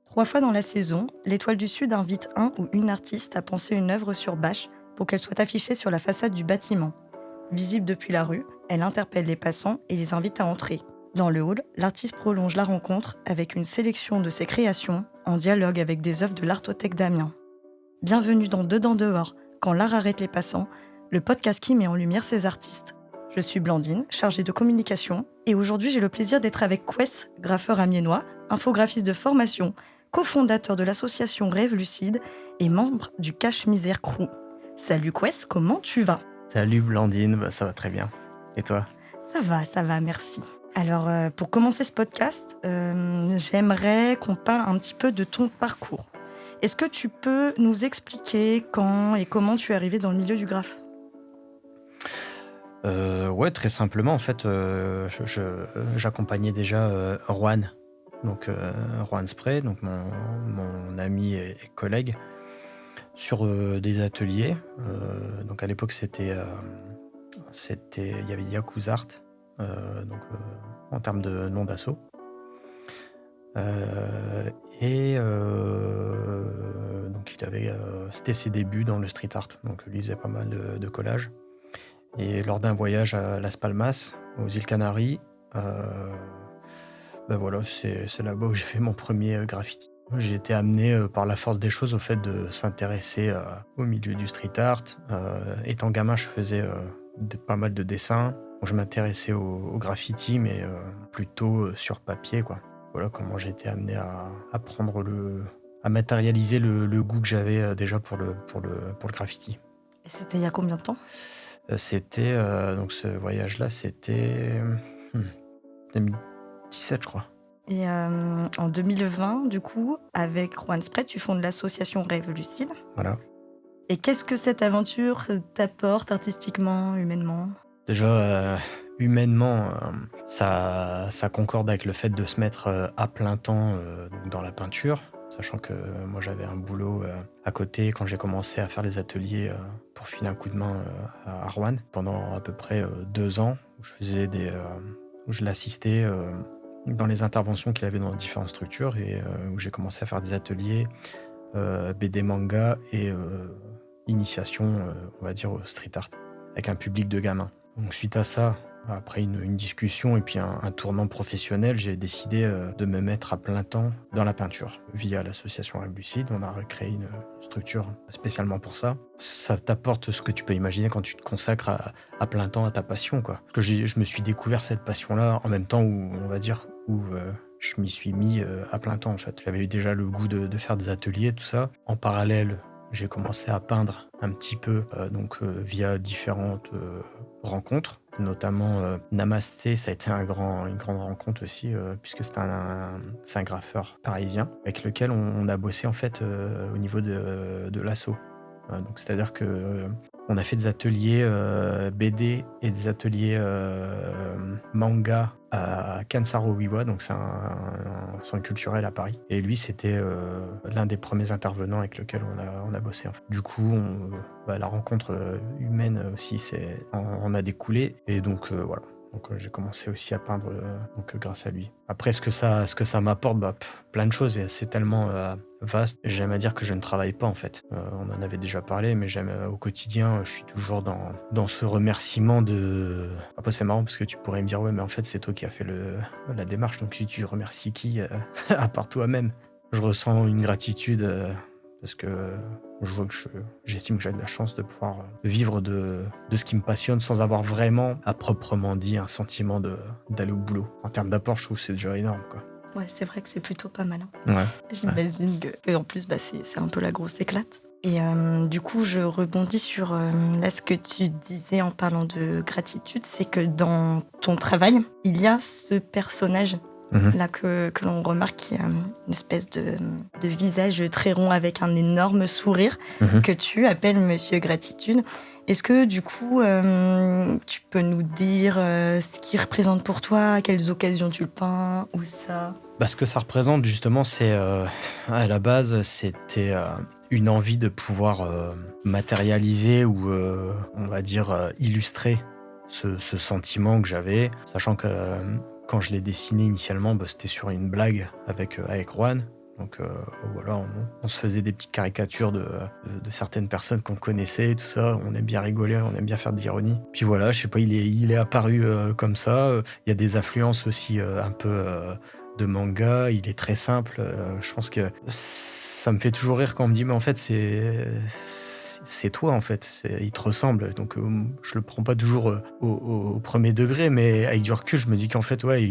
3 fois dans la saison, l'Étoile du Sud invite un ou une artiste à penser une œuvre sur bâche pour qu'elle soit affichée sur la façade du bâtiment. Visible depuis la rue, elle interpelle les passants et les invite à entrer. Dans le hall, l'artiste prolonge la rencontre avec une sélection de ses créations en dialogue avec des œuvres de l'Artothèque d'Amiens. Bienvenue dans Dedans Dehors, quand l'art arrête les passants, le podcast qui met en lumière ces artistes. Je suis Blandine, chargée de communication, et aujourd'hui j'ai le plaisir d'être avec Quess, graffeur amiénois, infographiste de formation, cofondateur de l'association Rêve Lucide et membre du Cache-Misère Crew. Salut Quess, comment tu vas ? Salut Blandine, ça va très bien. Et toi ? Ça va, merci. Alors, pour commencer ce podcast, j'aimerais qu'on parle un petit peu de ton parcours. Est-ce que tu peux nous expliquer quand et comment tu es arrivé dans le milieu du graphe ? Ouais, très simplement, en fait, j'accompagnais déjà Juan, donc Juan Spray, donc mon ami et collègue, sur des ateliers. Donc à l'époque, il y avait Yakuza Art, en termes de nom d'asso. Donc c'était ses débuts dans le street art. Donc lui faisait pas mal de collages. Et lors d'un voyage à Las Palmas, aux îles Canaries, voilà, c'est là-bas où j'ai fait mon premier graffiti. J'ai été amené par la force des choses au fait de s'intéresser au milieu du street art. Étant gamin, je faisais pas mal de dessins. Je m'intéressais au graffiti, mais plutôt sur papier, quoi. Voilà comment j'ai été amené à matérialiser le goût que j'avais déjà pour le graffiti. Et c'était il y a combien de temps ? Donc ce voyage-là, c'était 2017, je crois. Et en 2020, du coup, avec Juan Spray, tu fondes l'association Rêve Lucide. Voilà. Et qu'est-ce que cette aventure t'apporte artistiquement, humainement ? Déjà, humainement, ça concorde avec le fait de se mettre à plein temps dans la peinture, sachant que moi j'avais un boulot à côté quand j'ai commencé à faire les ateliers pour filer un coup de main à Juan pendant à peu près 2 ans, où où je l'assistais dans les interventions qu'il avait dans différentes structures et où j'ai commencé à faire des ateliers BD manga et initiation, on va dire, au street art, avec un public de gamins. Donc suite à ça, après une discussion et puis un tournant professionnel, j'ai décidé de me mettre à plein temps dans la peinture. Via l'association Rêve Lucide, on a recréé une structure spécialement pour ça. Ça t'apporte ce que tu peux imaginer quand tu te consacres à plein temps à ta passion, quoi. Parce que je me suis découvert cette passion-là en même temps où, on va dire, je m'y suis mis à plein temps, en fait. J'avais eu déjà le goût de faire des ateliers, tout ça. En parallèle, j'ai commencé à peindre un petit peu, via différentes rencontres, notamment Namasté, ça a été une grande rencontre aussi, puisque c'est un graffeur parisien avec lequel on a bossé en fait au niveau de l'asso. Donc c'est-à-dire que on a fait des ateliers BD et des ateliers manga à Kansaro-Wiwa, donc c'est un centre culturel à Paris. Et lui, c'était l'un des premiers intervenants avec lequel on a bossé. En fait. Du coup, la rencontre humaine aussi, on a découlé. Et donc, voilà. Donc j'ai commencé aussi à peindre grâce à lui. Après, ce que ça m'apporte, plein de choses. Et c'est tellement vaste. J'aime à dire que je ne travaille pas, en fait. On en avait déjà parlé, mais j'aime au quotidien, je suis toujours dans ce remerciement de... Après, c'est marrant parce que tu pourrais me dire, ouais, mais en fait, c'est toi qui as fait la démarche. Donc, si tu remercies qui à part toi-même? Je ressens une gratitude parce que je vois que j'estime que j'ai de la chance de pouvoir vivre de ce qui me passionne sans avoir vraiment, à proprement dit, un sentiment d'aller au boulot. En termes d'apport, je trouve que c'est déjà énorme, quoi. Ouais, c'est vrai que c'est plutôt pas mal. Ouais. J'imagine que en plus, c'est un peu la grosse éclate. Et du coup, je rebondis sur là, ce que tu disais en parlant de gratitude, c'est que dans ton travail, il y a ce personnage là que l'on remarque qui a une espèce de visage très rond avec un énorme sourire que tu appelles Monsieur Gratitude. Est-ce que du coup, tu peux nous dire ce qu'il représente pour toi, à quelles occasions tu le peins, ou ça ? Ce que ça représente justement, c'est à la base, c'était une envie de pouvoir matérialiser ou on va dire illustrer ce sentiment que j'avais, sachant que quand je l'ai dessiné initialement, c'était sur une blague avec Juan. Donc voilà, on se faisait des petites caricatures de certaines personnes qu'on connaissait, tout ça. On aime bien rigoler, on aime bien faire de l'ironie. Puis voilà, je sais pas, il est apparu comme ça. Il y a des influences aussi un peu de manga. Il est très simple. Je pense que ça me fait toujours rire quand on me dit, mais en fait, c'est toi, en fait. Il te ressemble. Donc je le prends pas toujours au premier degré, mais avec du recul, je me dis qu'en fait, ouais,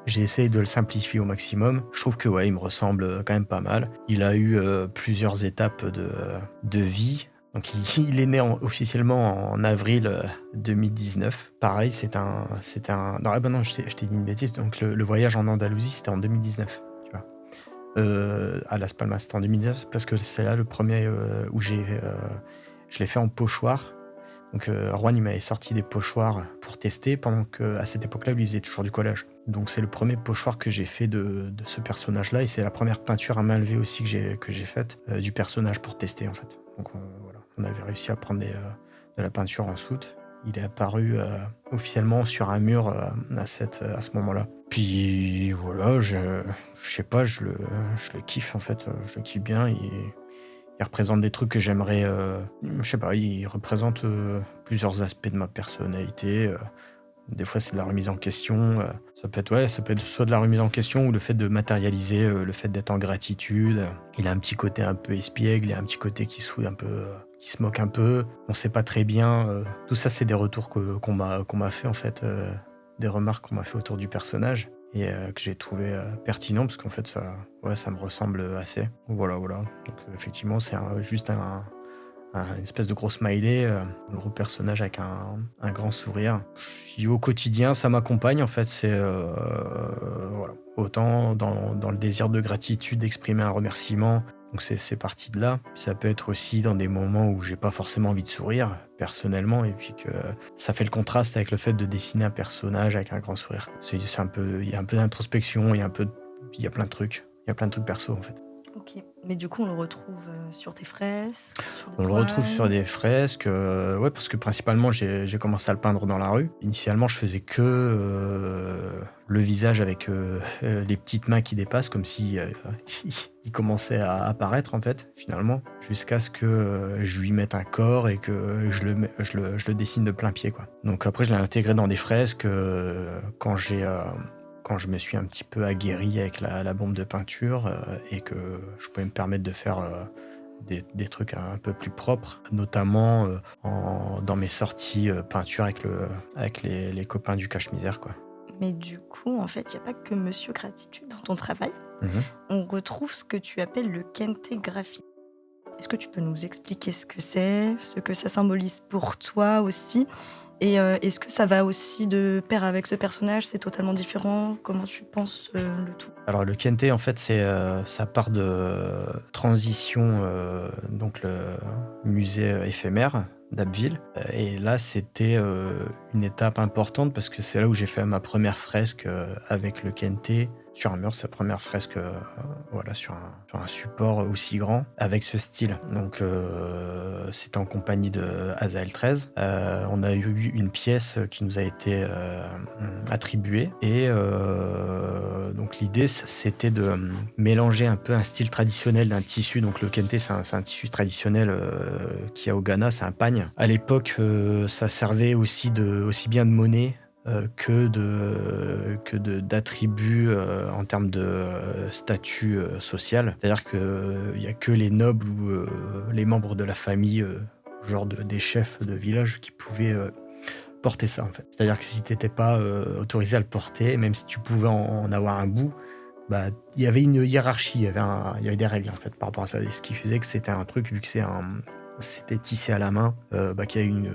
j'ai essayé de le simplifier au maximum. Je trouve que ouais, il me ressemble quand même pas mal. Il a eu plusieurs étapes de vie. Donc il est né officiellement en avril 2019. Pareil, Non, ah bah non, je t'ai dit une bêtise. Donc le voyage en Andalousie, c'était en 2019. Tu vois. À Las Palmas, c'était en 2019 parce que c'est là le premier où je l'ai fait en pochoir. Donc Juan, il m'avait sorti des pochoirs pour tester pendant qu'à cette époque-là, lui, il faisait toujours du collage. Donc c'est le premier pochoir que j'ai fait de ce personnage-là et c'est la première peinture à main levée aussi que j'ai faite du personnage pour tester en fait. Donc voilà, on avait réussi à prendre de la peinture en soute. Il est apparu officiellement sur un mur à ce moment-là. Puis voilà, je sais pas, je le kiffe en fait, je le kiffe bien. Il représente des trucs que j'aimerais, je sais pas, il représente plusieurs aspects de ma personnalité. Des fois, c'est de la remise en question. Ça peut être soit de la remise en question ou le fait de matérialiser, le fait d'être en gratitude. Il a un petit côté un peu espiègle, il a un petit côté qui se fout un peu, qui se moque un peu. On sait pas très bien. Tout ça, c'est des retours qu'on m'a fait en fait, des remarques qu'on m'a fait autour du personnage et que j'ai trouvé pertinent parce qu'en fait, ça me ressemble assez. Voilà. Donc effectivement, c'est juste une espèce de gros smiley, un gros personnage avec un grand sourire. Au quotidien, ça m'accompagne en fait. C'est voilà. Autant dans le désir de gratitude, d'exprimer un remerciement. Donc c'est parti de là. Puis ça peut être aussi dans des moments où j'ai pas forcément envie de sourire personnellement et puis que ça fait le contraste avec le fait de dessiner un personnage avec un grand sourire. C'est un peu, il y a un peu d'introspection, il y a plein de trucs, il y a plein de trucs perso en fait. Ok. Mais du coup, on le retrouve sur tes fresques, sur des On le retrouve sur toiles. des fresques, ouais, parce que principalement, j'ai commencé à le peindre dans la rue. Initialement, je faisais que le visage avec les petites mains qui dépassent, comme si il commençait à apparaître, en fait, finalement, jusqu'à ce que je lui mette un corps et que je le dessine de plein pied, quoi. Donc après, je l'ai intégré dans des fresques quand je me suis un petit peu aguerri avec la bombe de peinture et que je pouvais me permettre de faire des trucs un peu plus propres, notamment dans mes sorties peinture avec les copains du cache-misère, quoi. Mais du coup, en fait, il n'y a pas que Monsieur Gratitude dans ton travail. Mhm. On retrouve ce que tu appelles le kentégraphie. Est-ce que tu peux nous expliquer ce que c'est, ce que ça symbolise pour toi aussi? Et est-ce que ça va aussi de pair avec ce personnage? C'est totalement différent? Comment tu penses le tout? Alors le kente, en fait, ça part de Transition, donc le musée éphémère d'Abbeville. Et là, c'était une étape importante parce que c'est là où j'ai fait ma première fresque avec le kente sur un mur, sa première fresque voilà, sur un support aussi grand avec ce style. Donc c'était en compagnie de Azael 13. On a eu une pièce qui nous a été attribuée et donc l'idée c'était de mélanger un peu un style traditionnel d'un tissu. Donc le kente, c'est un tissu traditionnel qu'il y a au Ghana, c'est un pagne. À l'époque, ça servait aussi bien de monnaie d'attributs en termes de statut social. C'est-à-dire qu'il n'y a que les nobles ou les membres de la famille, genre des chefs de village, qui pouvaient porter ça, en fait. C'est-à-dire que si tu n'étais pas autorisé à le porter, même si tu pouvais en avoir un bout, bah, il y avait une hiérarchie, il y avait des règles, en fait, par rapport à ça. Et ce qui faisait que c'était un truc, vu que c'était tissé à la main, qui a une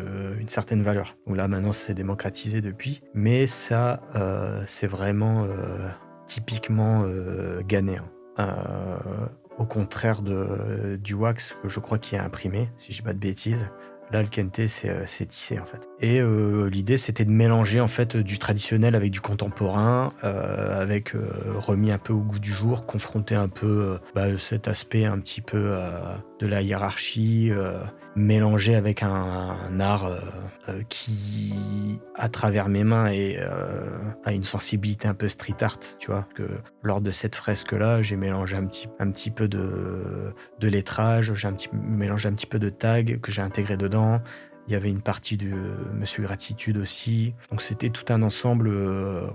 certaine valeur. Donc là, maintenant, c'est démocratisé depuis. Mais ça, c'est vraiment typiquement ghanéen. Au contraire du wax, que je crois qu'il est imprimé, si je dis pas de bêtises. Là, le kente, c'est tissé, en fait. Et l'idée, c'était de mélanger, en fait, du traditionnel avec du contemporain, avec remis un peu au goût du jour, confronter un peu cet aspect un petit peu de la hiérarchie, mélangé avec un art qui, à travers mes mains, a une sensibilité un peu street art, tu vois. Que lors de cette fresque-là, j'ai mélangé un petit peu de lettrage, j'ai mélangé un petit peu de tag que j'ai intégré dedans. Il y avait une partie de Monsieur Gratitude aussi. Donc c'était tout un ensemble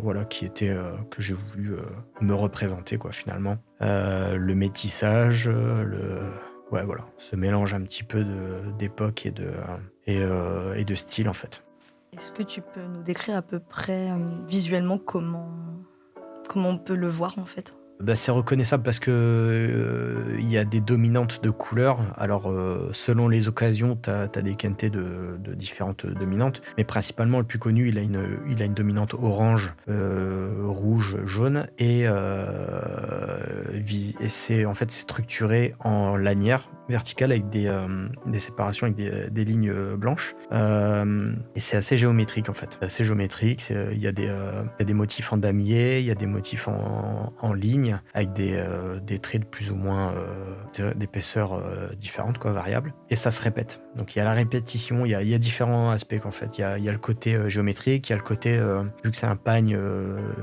voilà, que j'ai voulu me représenter, quoi, finalement. Le métissage, ouais, voilà, ce mélange un petit peu d'époque et de style, en fait. Est-ce que tu peux nous décrire à peu près visuellement comment on peut le voir en fait? Bah, c'est reconnaissable parce que il y a des dominantes de couleurs. Alors, selon les occasions, tu as des quintés de différentes dominantes, mais principalement le plus connu, il a une dominante orange, rouge, jaune et c'est en fait c'est structuré en lanière verticale avec des séparations avec des lignes blanches. Et c'est assez géométrique en fait. C'est assez géométrique. Il y a des motifs en damier, il y a des motifs en ligne avec des traits de plus ou moins d'épaisseur différentes, quoi, variables. Et ça se répète. Donc il y a la répétition, il y a différents aspects en fait. Il y a le côté géométrique, il y a le côté, vu que c'est un pagne,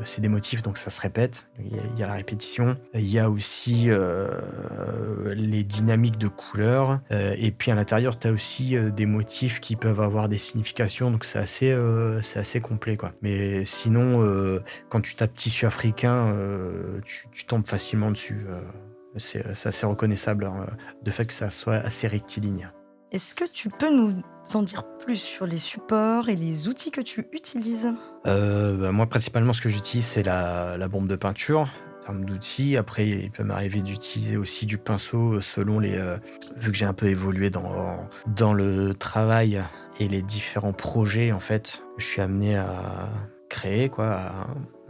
c'est des motifs, donc ça se répète. Il y a la répétition. Il y a aussi les dynamiques de couleurs. Et puis à l'intérieur, tu as aussi des motifs qui peuvent avoir des significations. Donc c'est assez complet, quoi. Mais sinon, quand tu tapes tissu africain, tu tombes facilement dessus. C'est assez reconnaissable, hein, de fait que ça soit assez rectiligne. Est-ce que tu peux nous en dire plus sur les supports et les outils que tu utilises? Bah, moi, principalement, ce que j'utilise, c'est la bombe de peinture, en termes d'outils. Après, il peut m'arriver d'utiliser aussi du pinceau selon vu que j'ai un peu évolué dans le travail et les différents projets, en fait, que je suis amené à créer, quoi,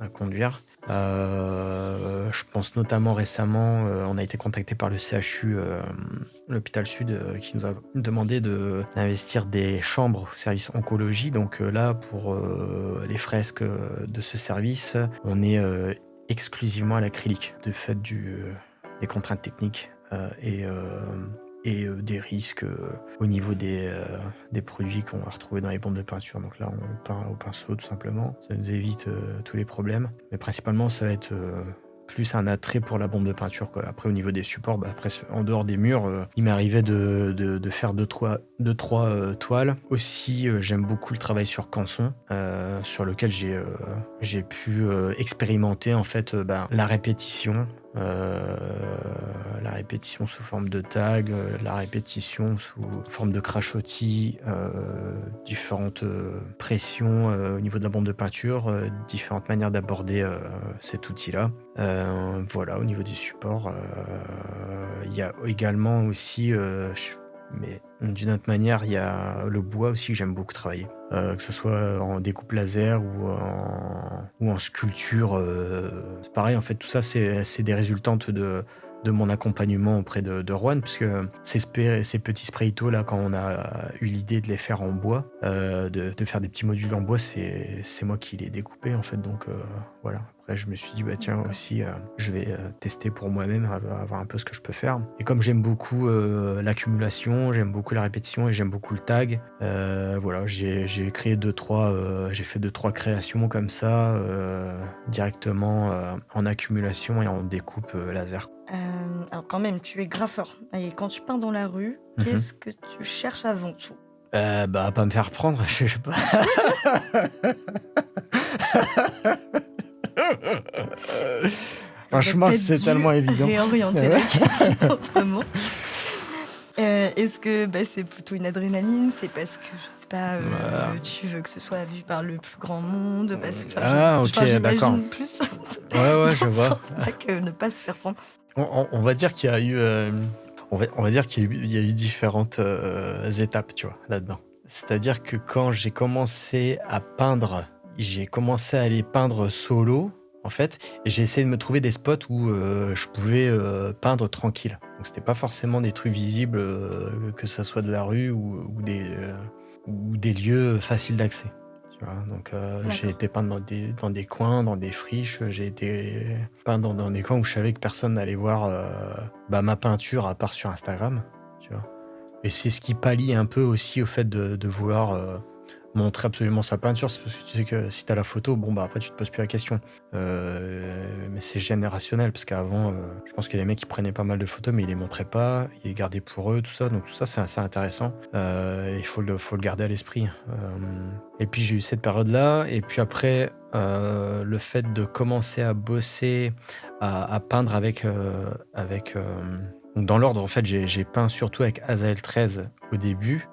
à conduire. Je pense notamment récemment, on a été contacté par le CHU, l'hôpital Sud, qui nous a demandé d'investir des chambres au service oncologie. Donc là, pour les fresques de ce service, on est exclusivement à l'acrylique, de fait des contraintes techniques et des risques au niveau des produits qu'on va retrouver dans les bombes de peinture. Donc là, on peint au pinceau tout simplement. Ça nous évite tous les problèmes. Mais principalement, ça va être plus un attrait pour la bombe de peinture, quoi. Après, au niveau des supports, bah, après, en dehors des murs, il m'arrivait de faire deux, trois toiles. Aussi, j'aime beaucoup le travail sur canson, sur lequel j'ai pu expérimenter en fait la répétition. La répétition sous forme de tag, la répétition sous forme de crachotis, différentes pressions au niveau de la bombe de peinture, différentes manières d'aborder cet outil-là. Voilà, au niveau des supports, il y a également aussi, mais d'une autre manière, il y a le bois aussi que j'aime beaucoup travailler. Que ce soit en découpe laser ou en sculpture. C'est pareil, en fait, tout ça, c'est des résultantes de mon accompagnement auprès de Rouen, parce que ces petits sprayitos là, quand on a eu l'idée de les faire en bois, de faire des petits modules en bois, c'est moi qui les découpais en fait, donc voilà. Après, je me suis dit, bah tiens, D'accord. aussi, je vais tester pour moi-même, voir un peu ce que je peux faire. Et comme j'aime beaucoup l'accumulation, j'aime beaucoup la répétition et j'aime beaucoup le tag, voilà, j'ai créé j'ai fait 2-3 créations comme ça, directement en accumulation et en découpe laser. Alors quand même, tu es graffeur. Et quand tu peins dans la rue, Mhm. qu'est-ce que tu cherches avant tout? Bah, pas me faire prendre, je sais pas. Franchement, J'aurais c'est peut-être tellement dû évident. réorienter la question autrement. Est-ce que c'est plutôt une adrénaline? C'est parce que, je sais pas, Voilà. tu veux que ce soit vu par le plus grand monde? Parce que, Ah, ok, d'accord. j'imagine plus Ouais, je dans ce vois. sens-là que ne pas se faire prendre. On va dire qu'il y a eu, on va dire qu'il y a eu différentes étapes, tu vois, là-dedans. C'est-à-dire que quand j'ai commencé à peindre, j'ai commencé à aller peindre solo, en fait, et j'ai essayé de me trouver des spots où je pouvais peindre tranquille. Donc c'était pas forcément des trucs visibles, que ça soit de la rue ou des lieux faciles d'accès. Tu vois, donc j'ai D'accord. été peindre dans des coins, dans des friches, j'ai été peindre dans des coins où je savais que personne n'allait voir ma peinture à part sur Instagram, tu vois. Et c'est ce qui pallie un peu aussi au fait de vouloir montrer absolument sa peinture. C'est parce que tu sais que si tu as la photo, bon, bah après, tu te poses plus la question. Mais c'est générationnel parce qu'avant, je pense que les mecs, ils prenaient pas mal de photos, mais ils les montraient pas, ils les gardaient pour eux, tout ça. Donc, tout ça, c'est assez intéressant. Il faut le garder à l'esprit. Et puis, j'ai eu cette période-là. Et puis après, le fait de commencer à bosser, à peindre donc dans l'ordre, en fait, j'ai peint surtout avec Azael 13 au début.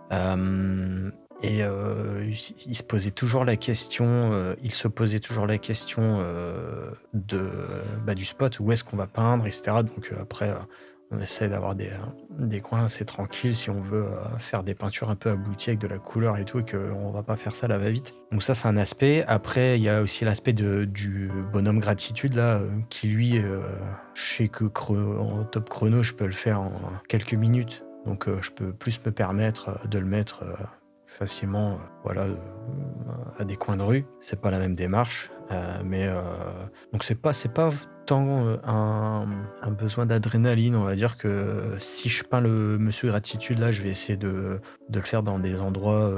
Il se posait toujours la question, il se posait toujours la question du spot, où est-ce qu'on va peindre, etc. Donc après, on essaie d'avoir des coins assez tranquilles si on veut faire des peintures un peu abouties avec de la couleur et tout, et qu'on va pas faire ça à la va-vite. Donc ça, c'est un aspect. Après, il y a aussi l'aspect du bonhomme gratitude, là, qui lui, je sais que en top chrono, je peux le faire en quelques minutes. Donc je peux plus me permettre de le mettre facilement à des coins de rue. C'est pas la même démarche. Donc c'est pas tant un besoin d'adrénaline. On va dire que si je peins le Monsieur Gratitude, là, je vais essayer de le faire dans des endroits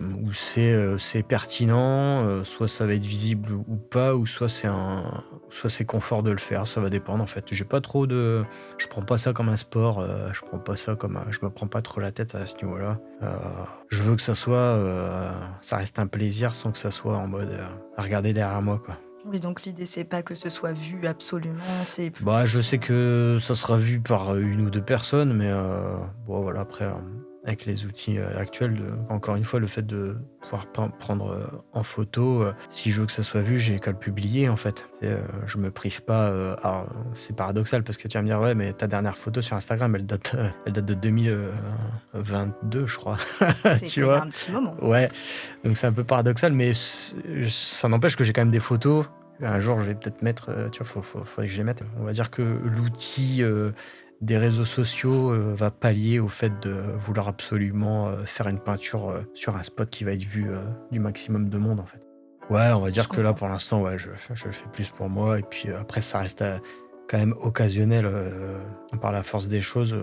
où c'est pertinent, soit ça va être visible ou pas, ou soit c'est confort de le faire. Ça va dépendre en fait. J'ai pas trop de, je prends pas ça comme un sport. Je prends pas ça comme, je me prends pas trop la tête à ce niveau-là. Je veux que ça reste un plaisir sans que ça soit en mode à regarder derrière moi, quoi. Oui, donc l'idée, c'est pas que ce soit vu absolument, c'est plus... Bah, je sais que ça sera vu par une ou deux personnes, mais bon, voilà, après, avec les outils actuels, encore une fois, le fait de pouvoir prendre en photo, si je veux que ça soit vu, j'ai qu'à le publier, en fait. Je me prive pas. Alors, c'est paradoxal parce que tu vas me dire, ouais, mais ta dernière photo sur Instagram, elle date de 2022, je crois. C'est Tu il y a vois? un petit moment. Ouais, donc c'est un peu paradoxal, mais ça n'empêche que j'ai quand même des photos. Un jour, je vais peut-être mettre, tu vois, faudrait que je les mette. On va dire que l'outil des réseaux sociaux va pallier au fait de vouloir absolument faire une peinture sur un spot qui va être vu du maximum de monde, en fait. Ouais, on va Je dire que là, comprends. pour l'instant, ouais, je le fais plus pour moi. Et puis après, ça reste quand même occasionnel par la force des choses.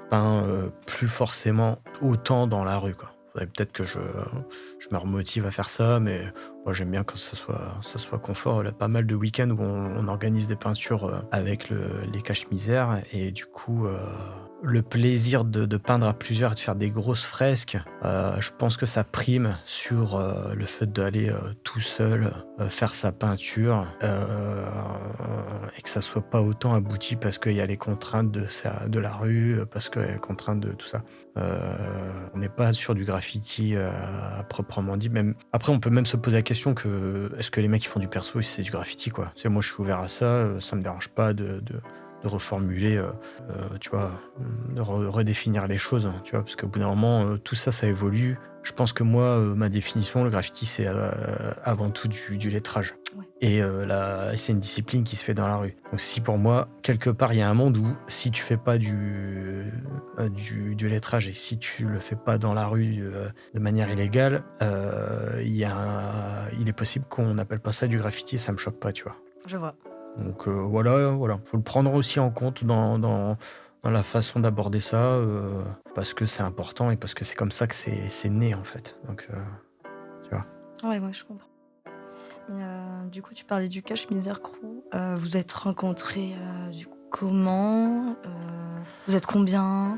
Peint plus forcément autant dans la rue, quoi. Faudrait peut-être que je me remotive à faire ça, mais moi j'aime bien que ça soit confort. Il y a pas mal de week-ends où on organise des peintures avec les cache-misères, et du coup, le plaisir de peindre à plusieurs et de faire des grosses fresques, je pense que ça prime sur le fait d'aller tout seul faire sa peinture, et que ça soit pas autant abouti parce qu'il y a les contraintes de la rue, parce qu'il y a les contraintes de tout ça. On n'est pas sur du graffiti à proprement dit. Même après, on peut même se poser la question que est-ce que les mecs qui font du perso, c'est du graffiti, quoi. Tu sais, moi, je suis ouvert à ça. Ça me dérange pas de reformuler, tu vois, de redéfinir les choses, hein, tu vois, parce qu'au bout d'un moment, tout ça, ça évolue. Je pense que moi, ma définition, le graffiti, c'est avant tout du lettrage. Ouais. Et c'est une discipline qui se fait dans la rue. Donc si pour moi, quelque part, il y a un monde où si tu fais pas du lettrage, et si tu le fais pas dans la rue de manière illégale, il est possible qu'on n'appelle pas ça du graffiti, et ça me choque pas, tu vois. Je vois. Donc voilà. Faut le prendre aussi en compte dans la façon d'aborder ça, parce que c'est important et parce que c'est comme ça que c'est né, en fait. Donc tu vois? Ouais, je comprends. Mais du coup, tu parlais du Cache-Misère Crew. Vous êtes rencontrés, du coup, comment? Vous êtes combien?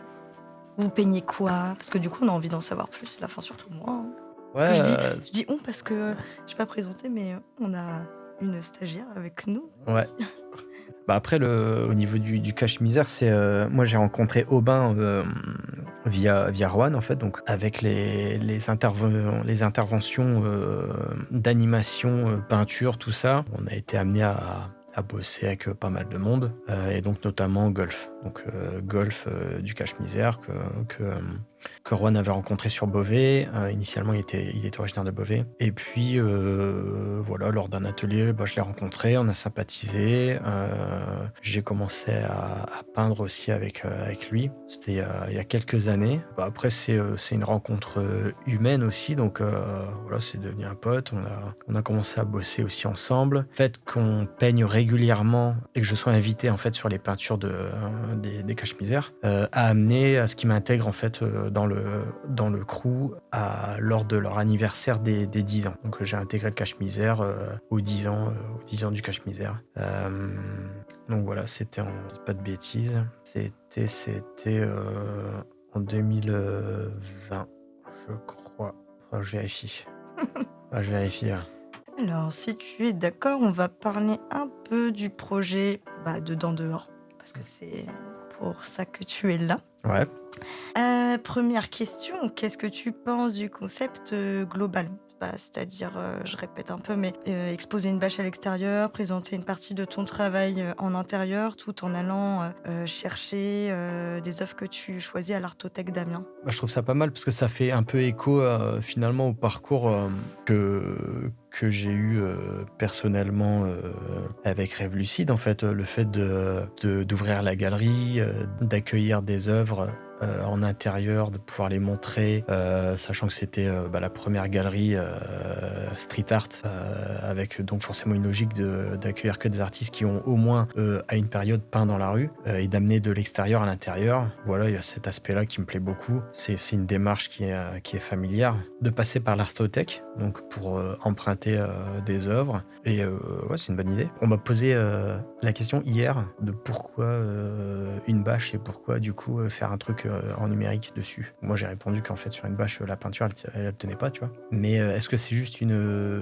Vous peignez quoi? Parce que du coup, on a envie d'en savoir plus, là, enfin, surtout moi, hein. Parce que Ouais, je dis on parce que je suis pas présentée, mais on a une stagiaire avec nous. ouais. Bah, après au niveau du cache-misère, c'est, moi j'ai rencontré Aubin, via Rowan, en fait, donc avec les interventions, d'animation, peinture, tout ça, on a été amenés à bosser avec pas mal de monde, et donc notamment Golf. Donc Golf du cache-misère que Juan avait rencontré sur Beauvais. Initialement, il était originaire de Beauvais. Et puis, voilà, lors d'un atelier, je l'ai rencontré, on a sympathisé. J'ai commencé à peindre aussi avec lui. C'était il y a quelques années. Après, c'est une rencontre humaine aussi, donc voilà, c'est devenu un pote. On a commencé à bosser aussi ensemble. Le fait qu'on peigne régulièrement et que je sois invité en fait sur les peintures des Cache-Misère a amené à ce qu'il m'intègre en fait dans le crew lors de leur anniversaire des 10 ans. Donc j'ai intégré le Cache-Misère aux 10 ans du Cache-Misère. Donc voilà, c'était je dis pas de bêtises, c'était en 2020, je crois. Enfin, je vérifie. Je vérifie là. Alors, si tu es d'accord, on va parler un peu du projet Dedans Dehors, parce que c'est pour ça que tu es là. Ouais. Première question, qu'est-ce que tu penses du concept global? C'est-à-dire, je répète un peu, mais exposer une bâche à l'extérieur, présenter une partie de ton travail en intérieur, tout en allant chercher des œuvres que tu choisis à l'Artothèque d'Amiens. Je trouve ça pas mal parce que ça fait un peu écho finalement au parcours que j'ai eu personnellement avec Rêve Lucide. En fait, le fait d'ouvrir la galerie, d'accueillir des œuvres en intérieur, de pouvoir les montrer, sachant que c'était la première galerie street art, avec donc forcément une logique d'accueillir que des artistes qui ont au moins à une période peint dans la rue et d'amener de l'extérieur à l'intérieur. Voilà, il y a cet aspect-là qui me plaît beaucoup. C'est une démarche qui est familière. De passer par l'Artothèque, donc pour emprunter des œuvres. Et ouais, c'est une bonne idée. On m'a posé la question hier de pourquoi une bâche et pourquoi du coup faire un truc en numérique dessus. Moi j'ai répondu qu'en fait sur une bâche la peinture elle tenait pas, tu vois. Mais est-ce que c'est juste une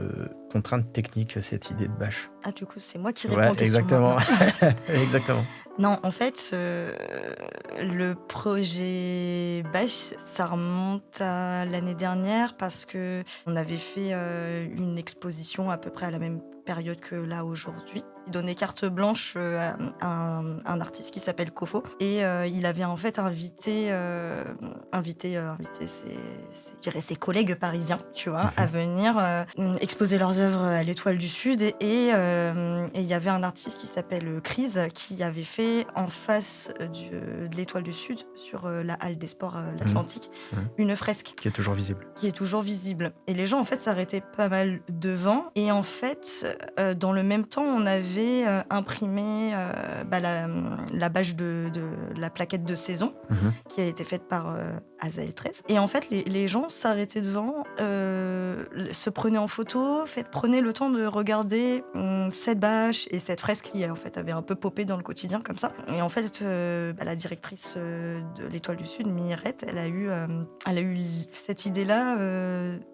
contrainte technique cette idée de bâche? Ah, du coup, c'est moi qui réponds Ouais, aux questions exactement. maintenant. Exactement. Non, en fait, le projet bâche, ça remonte à l'année dernière parce qu'on avait fait une exposition à peu près à la même période que là aujourd'hui. Il donnait carte blanche à un artiste qui s'appelle Kofo et il avait en fait invité je dirais ses collègues parisiens, tu vois, à venir exposer leurs œuvres à l'Étoile du Sud et il y avait un artiste qui s'appelle Crise qui avait fait en face de l'Étoile du Sud sur la halle des sports l'Atlantique une fresque Qui est toujours visible. qui est toujours visible. Et les gens, en fait, s'arrêtaient pas mal devant. Et en fait, dans le même temps, on avait imprimé la bâche de la plaquette de saison qui a été faite par Azael 13. Et en fait, les gens s'arrêtaient devant, se prenaient en photo, prenaient le temps de regarder cette bâche et cette fresque qui, en fait, avait un peu popé dans le quotidien comme ça. Et en fait, la directrice de l'Étoile du Sud, Mirette, elle a eu cette idée-là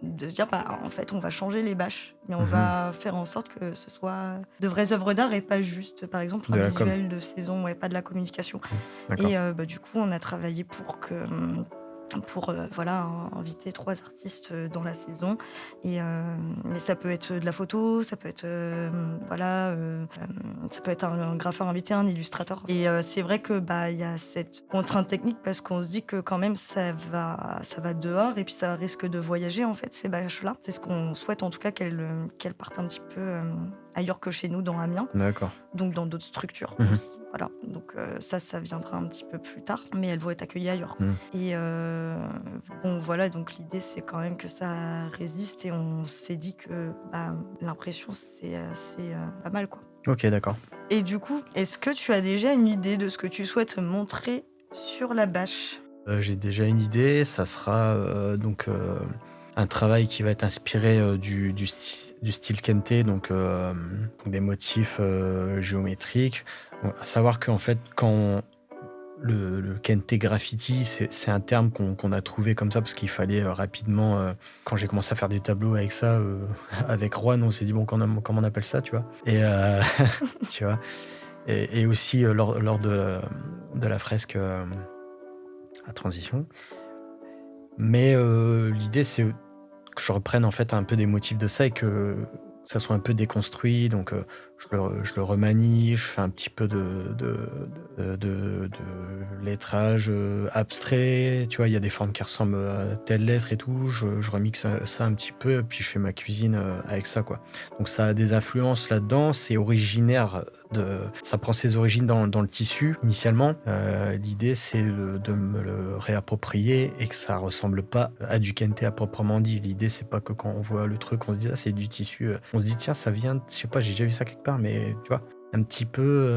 de se dire, en fait, on va changer les bâches, mais on va faire en sorte que ce soit de vraies œuvres d'art et pas juste, par exemple, De un la visuel de saison, pas de la communication. D'accord. Et du coup, on a travaillé pour inviter 3 artistes dans la saison. Mais ça peut être de la photo, ça peut être ça peut être un graffeur invité, un illustrateur. Et c'est vrai que il y a cette contrainte technique parce qu'on se dit que quand même ça va dehors et puis ça risque de voyager en fait ces bâches-là. C'est ce qu'on souhaite en tout cas qu'elles partent un petit peu ailleurs que chez nous dans Amiens. D'accord. Donc dans d'autres structures aussi. Voilà. Donc ça viendra un petit peu plus tard, mais elles vont être accueillies ailleurs. Et voilà, donc l'idée c'est quand même que ça résiste et on s'est dit que l'impression c'est assez pas mal quoi. Ok, d'accord. Et du coup, est-ce que tu as déjà une idée de ce que tu souhaites montrer sur la bâche? J'ai déjà une idée, ça sera un travail qui va être inspiré du style Kente, donc des motifs géométriques. Bon, à savoir qu'en fait, quand le Kente graffiti, c'est un terme qu'on a trouvé comme ça parce qu'il fallait rapidement. Quand j'ai commencé à faire des tableaux avec ça, avec Juan, on s'est dit bon, comment on appelle ça, tu vois. Et tu vois. Et aussi lors de la fresque à transition. Mais l'idée, c'est que je reprenne en fait un peu des motifs de ça et que ça soit un peu déconstruit. Donc je le remanie, je fais un petit peu de lettrage abstrait. Tu vois, il y a des formes qui ressemblent à telle lettre et tout. Je remixe ça un petit peu, et puis je fais ma cuisine avec ça, quoi. Donc ça a des influences là-dedans. C'est originaire ça prend ses origines dans le tissu initialement. L'idée, c'est de me le réapproprier et que ça ressemble pas à du kente à proprement dit. L'idée, c'est pas que quand on voit le truc, on se dit, ah, c'est du tissu. On se dit, tiens, ça vient, je sais pas, j'ai déjà vu ça quelque part, mais tu vois, un petit peu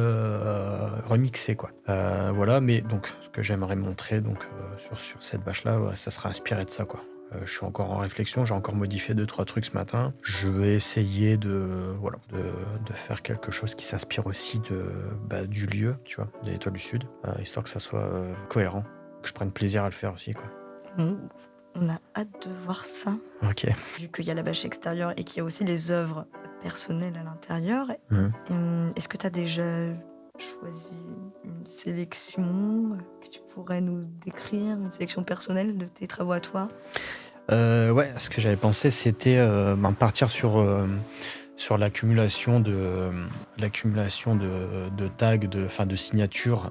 remixé, quoi. Voilà, mais donc, ce que j'aimerais montrer donc, sur cette vache-là, ouais, ça sera inspiré de ça, quoi. Je suis encore en réflexion, j'ai encore modifié 2-3 trucs ce matin. Je vais essayer voilà, de faire quelque chose qui s'inspire aussi du lieu, tu vois, de l'Étoile du Sud, histoire que ça soit cohérent, que je prenne plaisir à le faire aussi, quoi. On a hâte de voir ça, Ok. vu qu'il y a la bâche extérieure et qu'il y a aussi les œuvres personnelles à l'intérieur. Est-ce que tu as déjà choisi une sélection que tu pourrais nous décrire, une sélection personnelle de tes travaux à toi? Ouais, ce que j'avais pensé, c'était partir sur l'accumulation de tags, de signatures,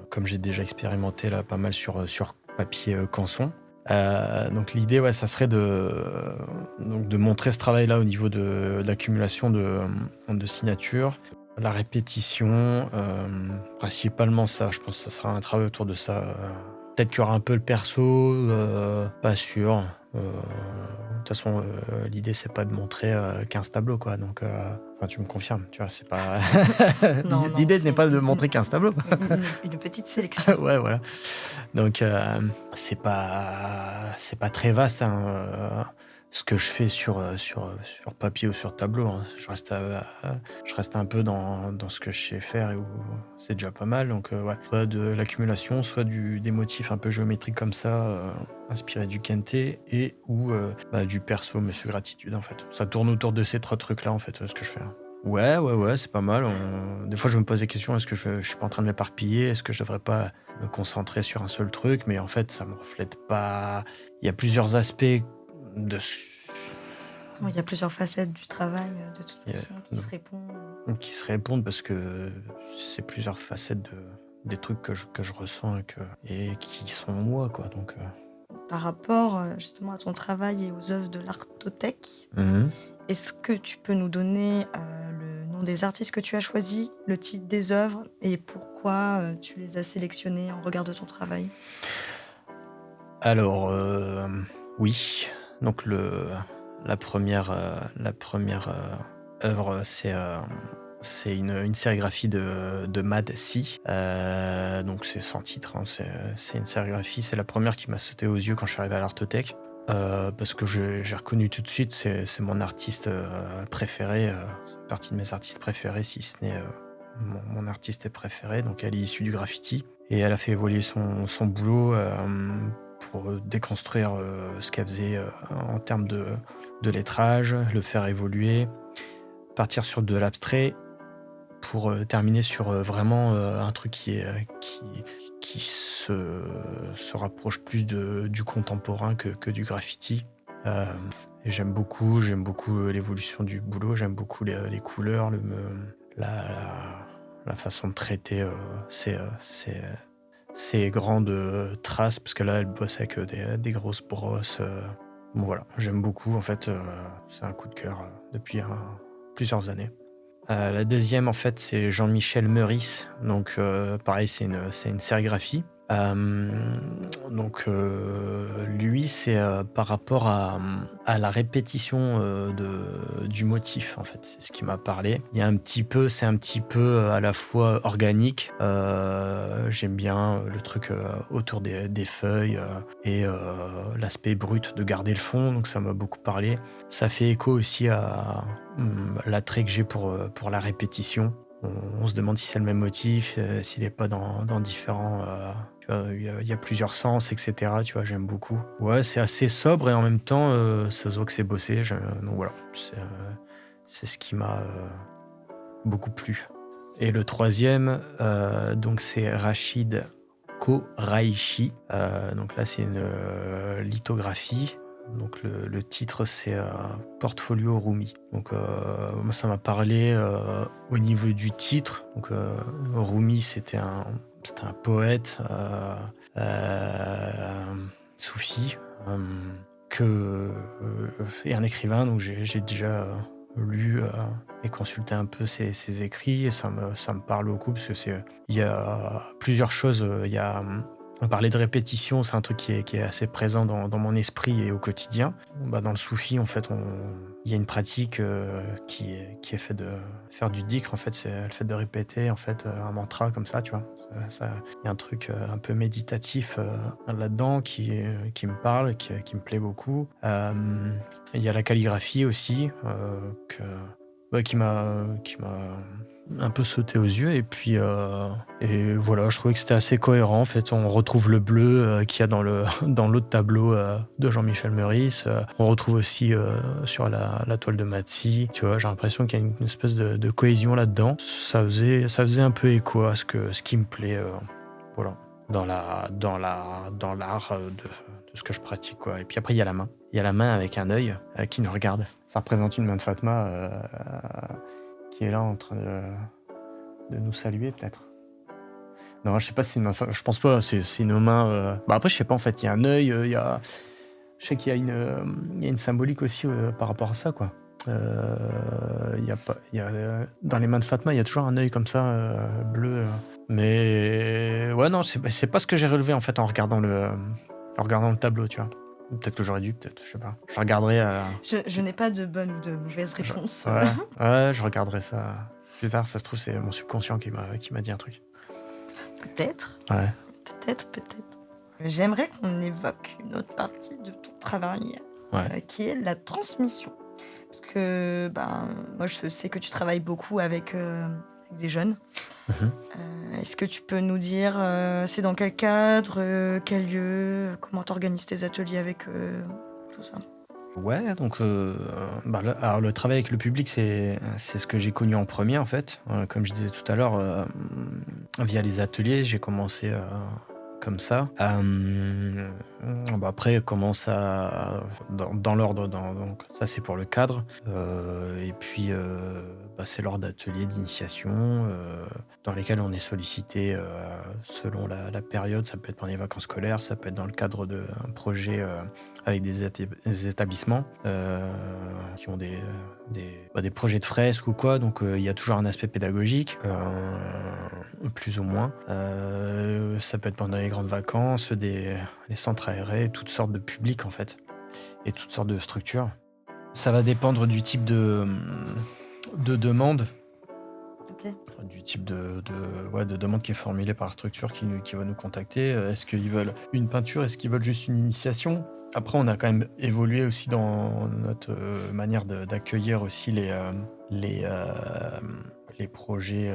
comme j'ai déjà expérimenté là pas mal sur papier canson. Donc l'idée, ouais, ça serait de montrer ce travail-là au niveau de l'accumulation de signatures, la répétition, principalement ça. Je pense que ça sera un travail autour de ça. Peut-être qu'il y aura un peu le perso, pas sûr. De toute façon, l'idée, c'est pas de montrer 15 tableaux, quoi. Donc, tu me confirmes, tu vois, c'est pas. Non, L'idée n'est c'est pas de montrer 15 tableaux. une petite sélection. Ouais, voilà. Donc, c'est pas très vaste, hein, ce que je fais sur papier ou sur tableau, hein. Je reste un peu dans ce que je sais faire et où c'est déjà pas mal. Donc, ouais, soit de l'accumulation, soit des motifs un peu géométriques comme ça, inspirés du kente ou du perso Monsieur Gratitude, en fait. Ça tourne autour de ces 3 trucs-là, en fait, ce que je fais. Ouais, c'est pas mal. Des fois, je me pose des questions. Est-ce que je suis pas en train de m'éparpiller? Est-ce que je devrais pas me concentrer sur un seul truc? Mais en fait, ça me reflète pas. Il y a plusieurs aspects de Il y a plusieurs facettes du travail, de toute Yeah. façon, qui se répondent. qui se répondent parce que c'est plusieurs facettes des trucs que je ressens et qui sont moi, quoi. Donc, Par rapport justement à ton travail et aux œuvres de l'Artothèque, est-ce que tu peux nous donner le nom des artistes que tu as choisis, le titre des œuvres et pourquoi tu les as sélectionnés en regard de ton travail? Alors, oui. Donc la première œuvre, c'est une sérigraphie de Mad Si. Donc c'est sans titre, hein, c'est une sérigraphie. C'est la première qui m'a sauté aux yeux quand je suis arrivé à l'Artothèque, parce que j'ai reconnu tout de suite, c'est mon artiste préféré, c'est partie de mes artistes préférés, si ce n'est mon artiste préféré. Donc elle est issue du graffiti et elle a fait évoluer son boulot pour déconstruire ce qu'elle faisait en termes de lettrage, le faire évoluer, partir sur de l'abstrait pour terminer sur vraiment un truc qui se rapproche plus du contemporain que du graffiti. Et j'aime beaucoup l'évolution du boulot, j'aime beaucoup les couleurs, la façon de traiter ces grandes traces, parce que là, elle bosse avec des grosses brosses. Bon, voilà, j'aime beaucoup. En fait, c'est un coup de cœur depuis plusieurs années. La deuxième, en fait, c'est Jean-Michel Meurice. Donc, pareil, c'est une sérigraphie. Donc, lui, c'est par rapport à la répétition du motif, en fait. C'est ce qui m'a parlé. C'est un petit peu à la fois organique. J'aime bien le truc autour des feuilles et l'aspect brut de garder le fond. Donc, ça m'a beaucoup parlé. Ça fait écho aussi à l'attrait que j'ai pour la répétition. On se demande si c'est le même motif, s'il n'est pas dans différents. Tu vois, il y a plusieurs sens, etc. Tu vois, j'aime beaucoup. Ouais, c'est assez sobre et en même temps, ça se voit que c'est bossé. Donc voilà, c'est ce qui m'a beaucoup plu. Et le troisième, donc c'est Rachid Koraichi. Donc là, c'est une lithographie. Donc le titre c'est Portfolio Rumi. Donc moi ça m'a parlé au niveau du titre. Donc Rumi c'était un poète soufi et un écrivain. Donc j'ai déjà lu et consulté un peu ses écrits et ça me parle beaucoup parce que il y a plusieurs choses. On parlait de répétition, c'est un truc qui est assez présent dans mon esprit et au quotidien. Dans le soufi, en fait, il y a une pratique qui est fait de faire du dhikr, en fait, c'est le fait de répéter en fait un mantra comme ça, tu vois. Il y a un truc un peu méditatif là-dedans qui me parle, qui me plaît beaucoup. Il y a la calligraphie aussi, qui m'a un peu sauté aux yeux et voilà, je trouvais que c'était assez cohérent. En fait, on retrouve le bleu qu'il y a dans dans l'autre tableau de Jean-Michel Meurice. On retrouve aussi sur la toile de Matsy. Tu vois, j'ai l'impression qu'il y a une espèce de cohésion là-dedans. Ça faisait un peu écho à ce qui me plaît, voilà, dans l'art de ce que je pratique, quoi. Et puis après, il y a la main. Il y a la main avec un œil qui nous regarde. Ça représente une main de Fatma qui est là en train de nous saluer, peut-être. Non, je sais pas si c'est une main. Je pense pas. C'est une main. Après, je sais pas. En fait, il y a un œil. Je sais qu'il y a une symbolique aussi par rapport à ça, quoi. Dans les mains de Fatma, il y a toujours un œil comme ça, bleu. Mais ouais, non, c'est pas ce que j'ai relevé en fait en regardant le tableau, tu vois. Peut-être que j'aurais dû, peut-être, je sais pas. Je regarderai. Je n'ai pas de bonne ou de mauvaise réponse. Ouais, je regarderai ça plus tard. Ça se trouve, c'est mon subconscient qui m'a dit un truc. Peut-être. Ouais. Peut-être. J'aimerais qu'on évoque une autre partie de ton travail, qui est la transmission. Parce que moi, je sais que tu travailles beaucoup avec des jeunes. Mhm. Est-ce que tu peux nous dire c'est dans quel cadre, quel lieu, comment tu organises tes ateliers avec eux, tout ça? Ouais, donc alors le travail avec le public, c'est ce que j'ai connu en premier en fait. Comme je disais tout à l'heure, via les ateliers, j'ai commencé comme ça. Après, commence dans l'ordre, donc ça c'est pour le cadre. Et puis c'est lors d'ateliers d'initiation dans lesquels on est sollicité selon la période. Ça peut être pendant les vacances scolaires, ça peut être dans le cadre d'un projet avec des établissements qui ont des projets de fresques ou quoi. Donc il y a toujours un aspect pédagogique, plus ou moins. Ça peut être pendant les grandes vacances, les centres aérés, toutes sortes de publics en fait, et toutes sortes de structures. Ça va dépendre du type de demande. Ok. Du type de demande qui est formulée par la structure qui va nous contacter. Est-ce qu'ils veulent une peinture? Est-ce qu'ils veulent juste une initiation? Après, on a quand même évolué aussi dans notre manière d'accueillir aussi les projets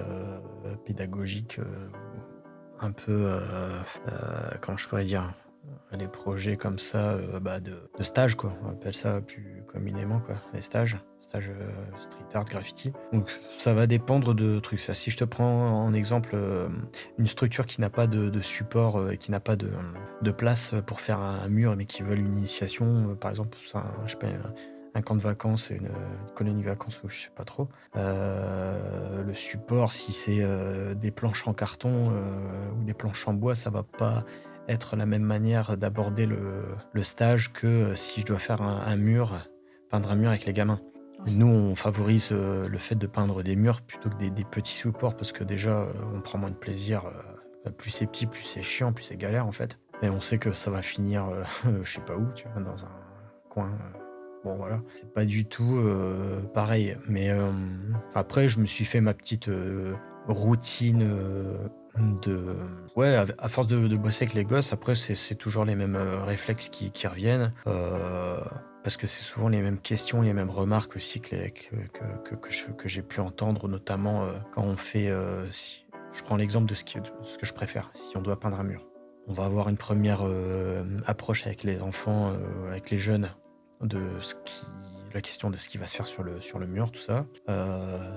pédagogiques un peu, comment je pourrais dire, les projets comme ça de stage, quoi. On appelle ça plus communément, quoi, les stages street art, graffiti. Donc ça va dépendre de trucs. Ça, si je te prends en exemple une structure qui n'a pas de support, qui n'a pas de place pour faire un mur, mais qui veulent une initiation, par exemple, je sais pas, un camp de vacances, une colonie de vacances, ou je sais pas trop. Le support, si c'est des planches en carton ou des planches en bois, ça va pas être la même manière d'aborder le stage que si je dois faire un mur, peindre un mur avec les gamins. Ouais. Nous, on favorise le fait de peindre des murs plutôt que des petits supports parce que déjà, on prend moins de plaisir. Plus c'est petit, plus c'est chiant, plus c'est galère en fait. Et on sait que ça va finir, je sais pas où, tu vois, dans un coin. Bon voilà, c'est pas du tout pareil. Mais après, je me suis fait ma petite routine à force de bosser avec les gosses. Après, c'est toujours les mêmes réflexes qui reviennent. Parce que c'est souvent les mêmes questions, les mêmes remarques aussi que j'ai pu entendre, notamment quand on fait. Si je prends l'exemple de ce que je préfère, si on doit peindre un mur. On va avoir une première approche avec les enfants, avec les jeunes, la question de ce qui va se faire sur le mur, tout ça.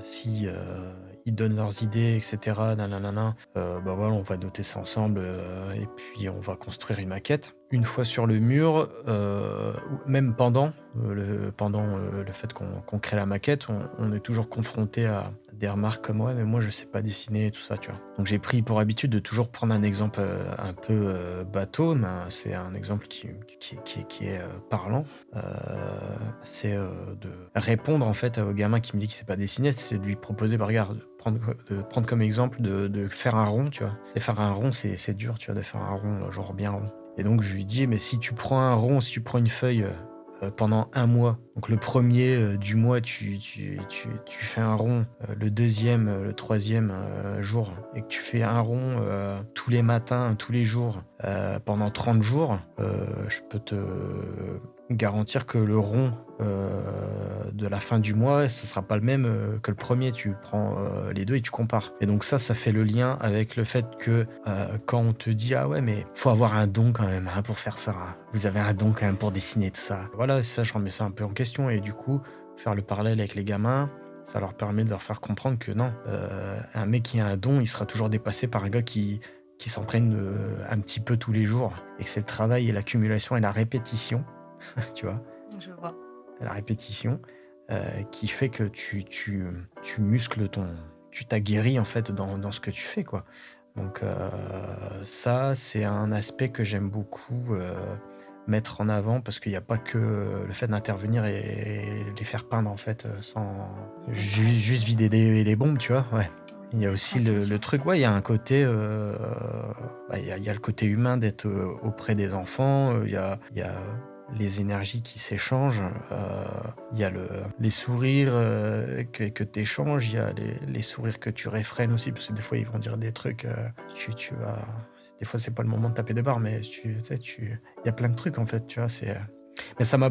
Si ils donnent leurs idées, etc. Nanana. Bah voilà, on va noter ça ensemble et puis on va construire une maquette. Une fois sur le mur, ou même pendant le fait qu'on crée la maquette, on est toujours confronté à des remarques comme ouais, mais moi je sais pas dessiner et tout ça, tu vois. Donc j'ai pris pour habitude de toujours prendre un exemple un peu bateau, mais c'est un exemple qui est parlant. Euh, c'est de répondre en fait au gamin qui me dit qu'il sait pas dessiner, c'est de lui proposer, bah regarde, de prendre comme exemple de faire un rond, tu vois. Et faire un rond, c'est dur, tu vois, de faire un rond, genre bien rond. Et donc je lui dis, mais si tu prends un rond, si tu prends une feuille pendant un mois, donc le premier du mois, tu fais un rond, le deuxième, le troisième jour, et que tu fais un rond tous les matins, tous les jours, pendant 30 jours, je peux te garantir que le rond de la fin du mois, ça sera pas le même que le premier. Tu prends les deux et tu compares. Et donc ça fait le lien avec le fait que quand on te dit ah ouais mais faut avoir un don quand même hein, pour faire ça. Hein. Vous avez un don quand même pour dessiner tout ça. Voilà, ça je remets ça un peu en question et du coup faire le parallèle avec les gamins. Ça leur permet de leur faire comprendre que non, un mec qui a un don, il sera toujours dépassé par un gars qui s'entraîne un petit peu tous les jours et que c'est le travail et l'accumulation et la répétition, tu vois, Je vois. la répétition qui fait que tu muscles tu t'aguerris en fait dans ce que tu fais, quoi. Donc ça, c'est un aspect que j'aime beaucoup mettre en avant parce qu'il n'y a pas que le fait d'intervenir et les faire peindre en fait sans juste vider des bombes, tu vois. Ouais. Il y a aussi le truc, ouais, il y a un côté, il y a le côté humain d'être auprès des enfants, il y a les énergies qui s'échangent, il y a les sourires que tu échanges, il y a les sourires que tu réfrènes aussi, parce que des fois ils vont dire des trucs, tu vas... Des fois c'est pas le moment de taper des barres, mais tu sais, il y a plein de trucs en fait, tu vois, c'est... Mais ça m'a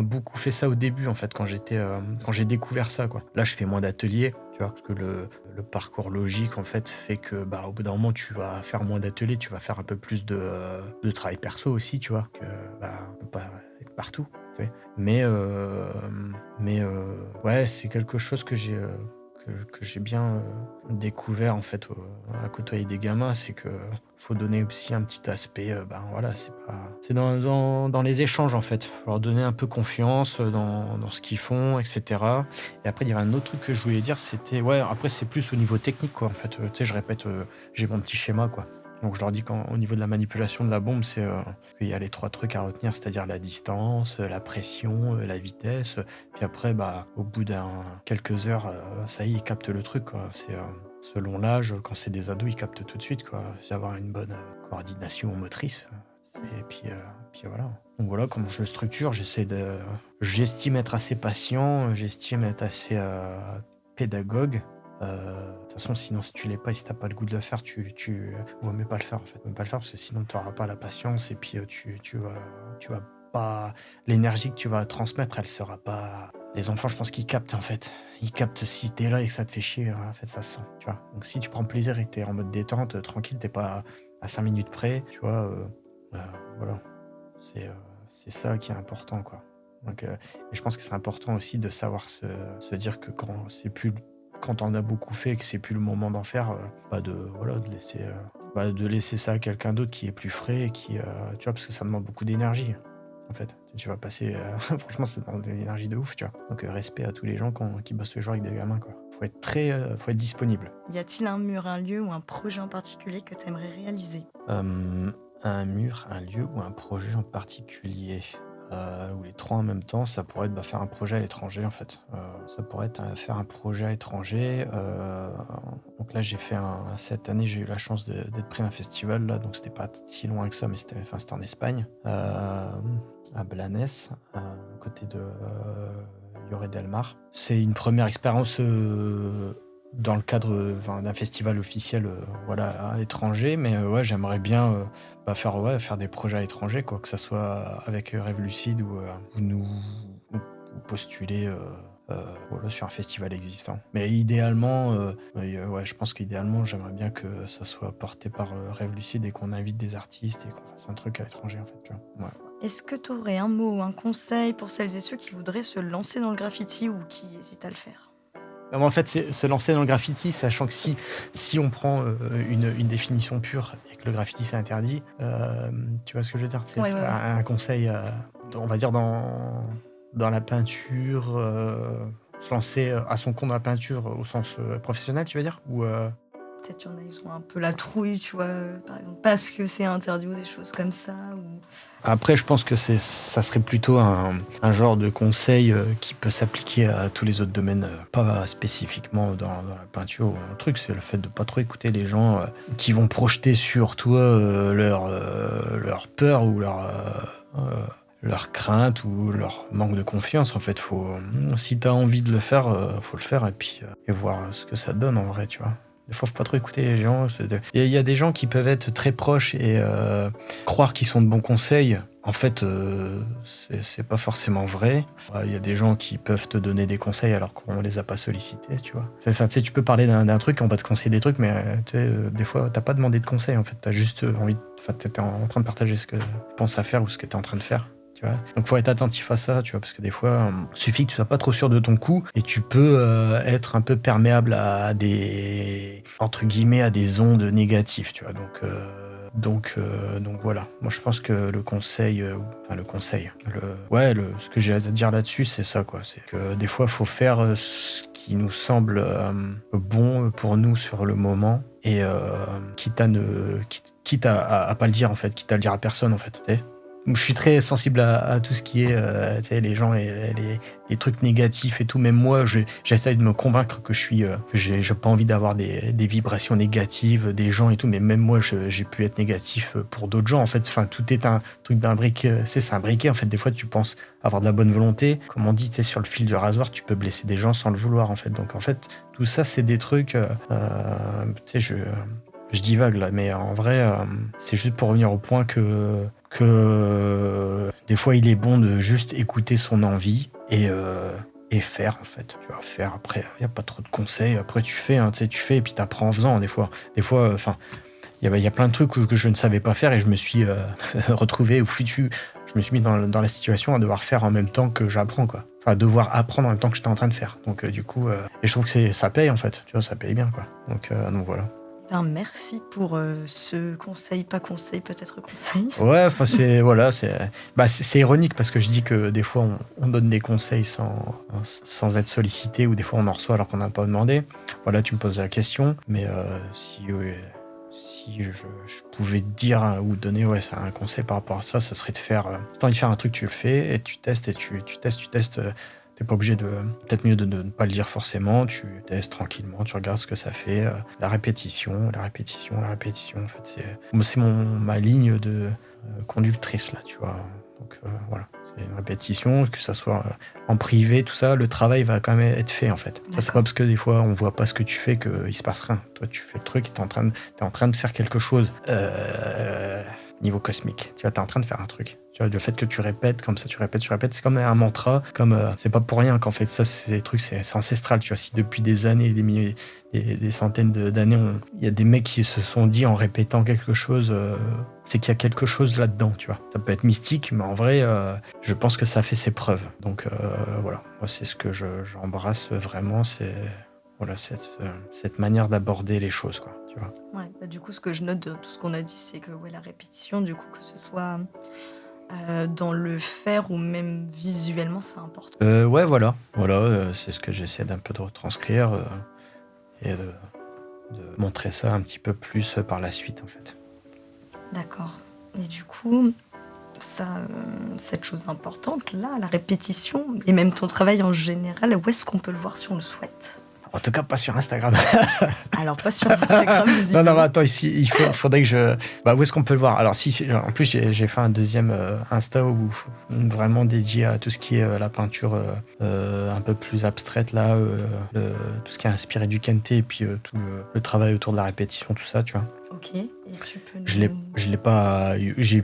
beaucoup fait ça au début, en fait, quand j'ai découvert ça, quoi. Là, je fais moins d'ateliers, tu vois, parce que le parcours logique, en fait, fait que, bah, au bout d'un moment, tu vas faire moins d'ateliers, tu vas faire un peu plus de travail perso aussi, tu vois, que, bah, on peut pas être partout, tu sais. Ouais, c'est quelque chose que j'ai bien découvert en fait à côtoyer des gamins, c'est que faut donner aussi un petit aspect, ben voilà, c'est dans les échanges en fait, faut leur donner un peu confiance dans ce qu'ils font, etc. Et après il y avait un autre truc que je voulais dire, c'était ouais, après c'est plus au niveau technique quoi en fait, tu sais je répète, j'ai mon petit schéma quoi. Donc je leur dis qu'au niveau de la manipulation de la bombe, c'est qu'il y a les 3 trucs à retenir, c'est-à-dire la distance, la pression, la vitesse. Puis après, bah, au bout quelques heures, ça y est, ils captent le truc, quoi. C'est selon l'âge, quand c'est des ados, ils captent tout de suite, quoi. C'est avoir une bonne coordination motrice. Puis voilà. Donc voilà comment je le structure. J'estime être assez patient, j'estime être assez pédagogue. De toute façon, sinon, si tu l'es pas et si t'as pas le goût de le faire, vaut mieux pas le faire en fait. Vaut mieux pas le faire parce que sinon, tu n'auras pas la patience et puis tu vas pas, l'énergie que tu vas transmettre, elle sera pas. Les enfants, je pense qu'ils captent en fait. Ils captent si t'es là et que ça te fait chier, en fait, ça se sent, tu vois. Donc si tu prends plaisir et que t'es en mode détente, tranquille, t'es pas à 5 minutes près, tu vois, voilà. C'est ça qui est important, quoi. Donc, et je pense que c'est important aussi de savoir se dire que quand on a beaucoup fait et que c'est plus le moment d'en faire, de laisser ça à quelqu'un d'autre qui est plus frais et qui, tu vois, parce que ça demande beaucoup d'énergie, en fait. Tu vas passer, franchement, ça demande de l'énergie de ouf, tu vois. Donc, respect à tous les gens qui bossent le jour avec des gamins, quoi. Faut être disponible. Y a-t-il un mur, un lieu ou un projet en particulier que tu aimerais réaliser? Un mur, un lieu ou un projet en particulier ou les trois en même temps, ça pourrait être faire un projet à l'étranger en fait. Ça pourrait être faire un projet à l'étranger. Donc là, cette année, j'ai eu la chance d'être pris à un festival là, donc c'était pas si loin que ça, mais c'était en Espagne, à Blanes, à côté de Lloret del Mar. C'est une première expérience dans le cadre d'un festival officiel voilà, à l'étranger, mais ouais, j'aimerais bien faire des projets à l'étranger, quoi, que ça soit avec Rêve Lucide ou postuler voilà, sur un festival existant. Mais idéalement, ouais, je pense qu'idéalement, j'aimerais bien que ça soit porté par Rêve Lucide et qu'on invite des artistes et qu'on fasse un truc à l'étranger, en fait. Tu vois. Ouais. Est-ce que tu aurais un mot ou un conseil pour celles et ceux qui voudraient se lancer dans le graffiti ou qui hésitent à le faire? Non, mais en fait, c'est se lancer dans le graffiti, sachant que si on prend une définition pure et que le graffiti c'est interdit, tu vois ce que je veux dire? C'est Ouais, ouais, ouais. un conseil, on va dire dans la peinture, se lancer à son compte dans la peinture au sens professionnel, tu veux dire? Ou Peut-être qu'il y en a, ils ont un peu la trouille, tu vois, par exemple, parce que c'est interdit ou des choses comme ça. Ou... Après, je pense que ça serait plutôt un genre de conseil qui peut s'appliquer à tous les autres domaines, pas spécifiquement dans la peinture ou un truc. C'est le fait de pas trop écouter les gens qui vont projeter sur toi leur peur ou leur crainte ou leur manque de confiance. En fait, si t'as envie de le faire, faut le faire et puis et voir ce que ça donne en vrai, tu vois. Des fois, faut pas trop écouter les gens. Il y a des gens qui peuvent être très proches et croire qu'ils sont de bons conseils. En fait, c'est pas forcément vrai. Il y a des gens qui peuvent te donner des conseils alors qu'on les a pas sollicités, tu vois. Enfin, tu sais, tu peux parler d'un truc, on va te conseiller des trucs, mais tu sais, des fois, t'as pas demandé de conseils. En fait, t'as juste envie. Enfin, t'es en train de partager ce que tu penses à faire ou ce que t'es en train de faire. Tu vois. Donc faut être attentif à ça, tu vois, parce que des fois, suffit que tu sois pas trop sûr de ton coup et tu peux être un peu perméable à des entre guillemets à des ondes négatives, tu vois. Donc voilà. Moi je pense que le conseil, ce que j'ai à dire là-dessus, c'est ça quoi. C'est que des fois faut faire ce qui nous semble bon pour nous sur le moment et quitte à pas le dire en fait, quitte à le dire à personne en fait. Tu sais. Je suis très sensible à tout ce qui est tu sais, les gens et les trucs négatifs et tout. Même moi, j'essaie de me convaincre que j'ai pas envie d'avoir des vibrations négatives des gens et tout. Mais même moi, j'ai pu être négatif pour d'autres gens. En fait, enfin, tout est un truc d'un briquet. C'est un briquet. En fait, des fois, tu penses avoir de la bonne volonté. Comme on dit, tu sais, sur le fil du rasoir, tu peux blesser des gens sans le vouloir. En fait, donc en fait, tout ça, c'est des trucs. Tu sais, je divague là, mais en vrai, c'est juste pour revenir au point que des fois il est bon de juste écouter son envie et faire en fait. Tu vas faire après, il n'y a pas trop de conseils. Après tu fais, hein, tu sais, tu fais et puis tu apprends en faisant. Des fois, enfin, il y a plein de trucs que je ne savais pas faire et je me suis retrouvé au foutu. Je me suis mis dans la situation à devoir faire en même temps que j'apprends quoi. Enfin, devoir apprendre en même temps que j'étais en train de faire. Donc du coup, et je trouve que ça paye en fait. Tu vois, ça paye bien quoi. Donc voilà. Ben, merci pour ce conseil, pas conseil, peut-être conseil. Ouais, enfin c'est ironique parce que je dis que des fois on donne des conseils sans être sollicité ou des fois on en reçoit alors qu'on n'a pas demandé. Voilà, tu me poses la question, mais si je pouvais te dire ou donner c'est un conseil par rapport à ça, ce serait de faire. Si t'as envie de faire un truc, tu le fais et tu testes et tu testes. T'es pas obligé peut-être mieux de ne pas le dire forcément, tu testes tranquillement, tu regardes ce que ça fait, la répétition, en fait, c'est ma ligne de conductrice, là, tu vois. Donc voilà, c'est une répétition, que ça soit en privé, tout ça, le travail va quand même être fait, en fait. Ça, c'est pas parce que des fois, on voit pas ce que tu fais qu'il se passe rien. Toi, tu fais le truc, t'es en train de faire quelque chose. Niveau cosmique, tu vois, t'es en train de faire un truc. Tu vois, le fait que tu répètes comme ça, tu répètes, c'est comme un mantra, comme c'est pas pour rien qu'en fait ça, c'est des trucs, c'est ancestral. Tu vois, si depuis des années, des milliers, des centaines d'années, il y a des mecs qui se sont dit en répétant quelque chose, c'est qu'il y a quelque chose là-dedans, tu vois. Ça peut être mystique, mais en vrai, je pense que ça fait ses preuves. Donc voilà, moi c'est ce que j'embrasse vraiment, c'est voilà cette manière d'aborder les choses, quoi. Tu vois. Ouais, bah, du coup, ce que je note de tout ce qu'on a dit, c'est que la répétition, du coup, que ce soit dans le faire ou même visuellement, c'est important. Ouais, voilà, c'est ce que j'essaie d'un peu de retranscrire et de montrer ça un petit peu plus par la suite, en fait. D'accord. Et du coup, cette chose importante, là, la répétition, et même ton travail en général, où est-ce qu'on peut le voir si on le souhaite ? En tout cas, pas sur Instagram. Alors, pas sur Instagram, visiblement. Non, attends, ici, il faudrait que je... où est-ce qu'on peut le voir ? Alors, en plus, j'ai fait un deuxième Insta vraiment dédié à tout ce qui est la peinture un peu plus abstraite, là, tout ce qui est inspiré du Kente et puis tout le travail autour de la répétition, tout ça, tu vois. Ok, et tu peux Je l'ai pas...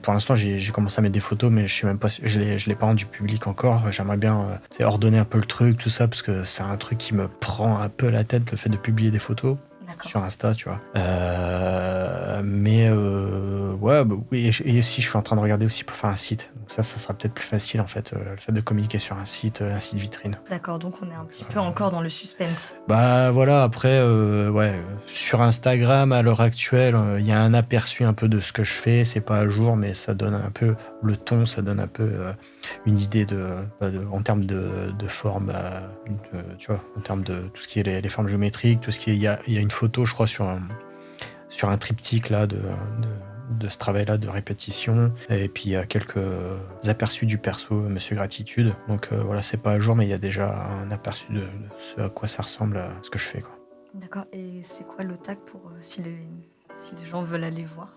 Pour l'instant, j'ai commencé à mettre des photos, mais je sais même pas, je l'ai pas rendu public encore. J'aimerais bien ordonner un peu le truc, tout ça, parce que c'est un truc qui me prend un peu la tête, le fait de publier des photos. sur Insta, tu vois. Mais ouais, bah, oui, et aussi, je suis en train de regarder aussi pour faire un site. Donc ça sera peut-être plus facile, en fait, le fait de communiquer sur un site vitrine. D'accord, donc on est un petit peu encore dans le suspense. Bah voilà, après, ouais, sur Instagram, à l'heure actuelle, il y a un aperçu un peu de ce que je fais. C'est pas à jour, mais ça donne un peu le ton, ça donne un peu une idée en termes de forme, tu vois, en termes de tout ce qui est les formes géométriques, tout ce qui est. Il y a une photo, je crois, sur un triptyque là de ce travail-là de répétition. Et puis il y a quelques aperçus du perso, Monsieur Gratitude. Donc voilà, c'est pas à jour, mais il y a déjà un aperçu de ce à quoi ça ressemble à ce que je fais, quoi. D'accord, et c'est quoi le tag pour si les gens veulent aller voir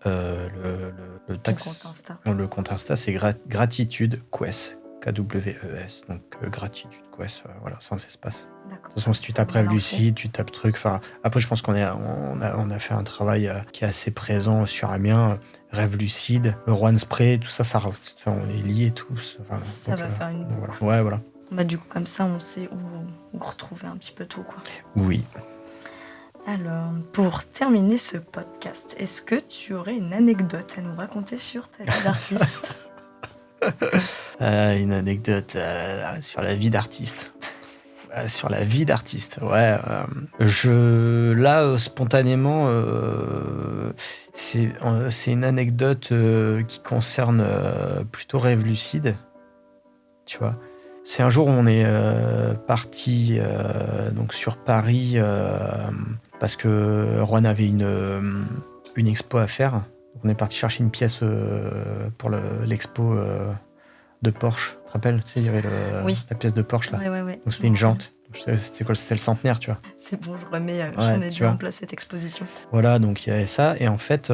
Le tag, ton compte Insta? Le compte Insta, c'est Gratitude Quest. KWES, donc Gratitude Quest, voilà, sans espace. D'accord. De toute façon, si tu tapes Rêve Lucide, tu tapes truc. Enfin, après, je pense qu'on a fait un travail qui est assez présent sur Amiens. Rêve Lucide, le Rouen Spray, tout ça, on est liés tous. Enfin, ça va faire une boucle. Voilà. Ouais, voilà. Bah, du coup, comme ça, on sait où retrouver un petit peu tout, quoi. Oui. Alors, pour terminer ce podcast, est-ce que tu aurais une anecdote à nous raconter sur ta vie d'artiste? Une anecdote sur la vie d'artiste. Sur la vie d'artiste, ouais. Là, spontanément, c'est une anecdote qui concerne plutôt Rêve Lucide, tu vois. C'est un jour où on est parti donc sur Paris parce que Rouen avait une expo à faire. Donc on est parti chercher une pièce pour l'expo de Porsche. Tu te rappelles? Tu sais, il y avait la pièce de Porsche là. Ouais. Donc c'était une jante. C'était le centenaire, tu vois. C'est bon, je remets bien en place cette exposition. Voilà, donc il y avait ça. Et en fait,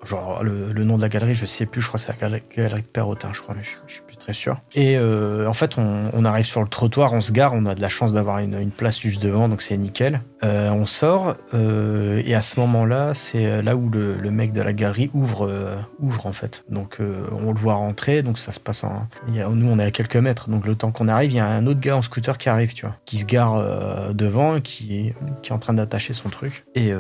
genre le nom de la galerie, je sais plus, je crois que c'est la galerie Perrotin, je crois, mais je suis plus très sûr. Et en fait, on arrive sur le trottoir, on se gare, on a de la chance d'avoir une place juste devant, donc c'est nickel. On sort, et à ce moment-là, c'est là où le mec de la galerie ouvre en fait. Donc on le voit rentrer, donc ça se passe nous, on est à quelques mètres, donc le temps qu'on arrive, il y a un autre gars en scooter qui arrive, tu vois, qui se gare devant, qui est en train d'attacher son truc. Et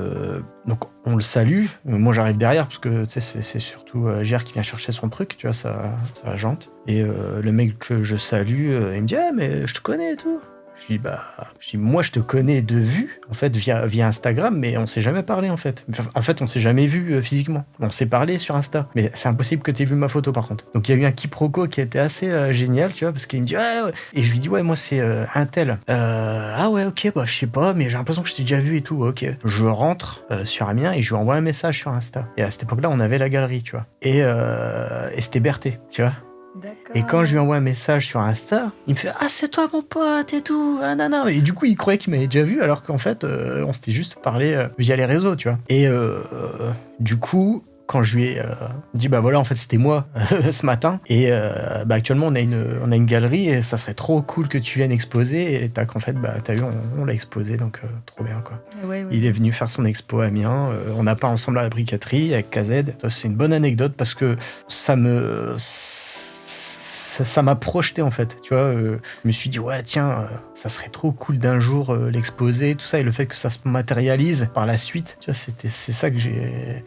donc on le salue. Moi, j'arrive derrière parce que tu sais, c'est surtout Gère qui vient chercher son truc, tu vois, ça jante. Et le mec que je salue, il me dit « mais je te connais et tout ». Je dis moi je te connais de vue, en fait, via Instagram, mais on s'est jamais parlé, en fait. En fait, on s'est jamais vu physiquement. On s'est parlé sur Insta, mais c'est impossible que tu aies vu ma photo, par contre. Donc il y a eu un quiproquo qui était assez génial, tu vois, parce qu'il me dit ouais. Et je lui dis ouais, moi c'est un tel. Ah ouais, ok, bah je sais pas, mais j'ai l'impression que je t'ai déjà vu et tout. Ok. Je rentre sur Amiens et je lui envoie un message sur Insta. Et à cette époque-là, on avait la galerie, tu vois. Et c'était Berthé, tu vois. D'accord. Et quand je lui envoie un message sur Insta, il me fait « Ah, c'est toi mon pote et tout, ah non. » Et du coup, il croyait qu'il m'avait déjà vu, alors qu'en fait, on s'était juste parlé via les réseaux, tu vois. Et du coup, quand je lui ai dit « Bah voilà, en fait, c'était moi ce matin. » Et actuellement, on a une galerie et ça serait trop cool que tu viennes exposer. Et tac, en fait, t'as vu, on l'a exposé, donc trop bien, quoi. Ouais. Il est venu faire son expo à Amiens. On n'a pas ensemble à la briqueterie avec KZ. Ça, c'est une bonne anecdote parce que ça m'a projeté, en fait, tu vois. Je me suis dit ouais, tiens, ça serait trop cool d'un jour l'exposer, tout ça, et le fait que ça se matérialise par la suite, tu vois, c'est ça que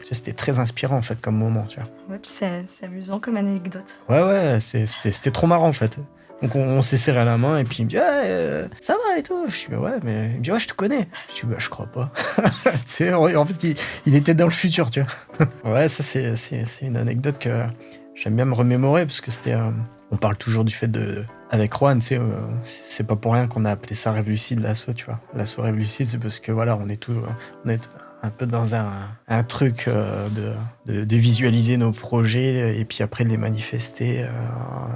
c'était très inspirant, en fait, comme moment, tu vois. Ouais, puis c'est amusant comme anecdote. Ouais, c'était trop marrant, en fait. Donc on s'est serré à la main et puis il me dit ça va et tout. Je dis ouais, mais il me dit ouais, je te connais. Je dis je crois pas. Tu sais, en fait il était dans le futur, tu vois. Ouais, ça c'est une anecdote que j'aime bien me remémorer parce que c'était on parle toujours du fait avec Juan, tu sais, c'est pas pour rien qu'on a appelé ça Rêve Lucide, l'asso, tu vois. L'asso Rêve Lucide, c'est parce que voilà, on est un peu dans un truc de visualiser nos projets et puis après de les manifester,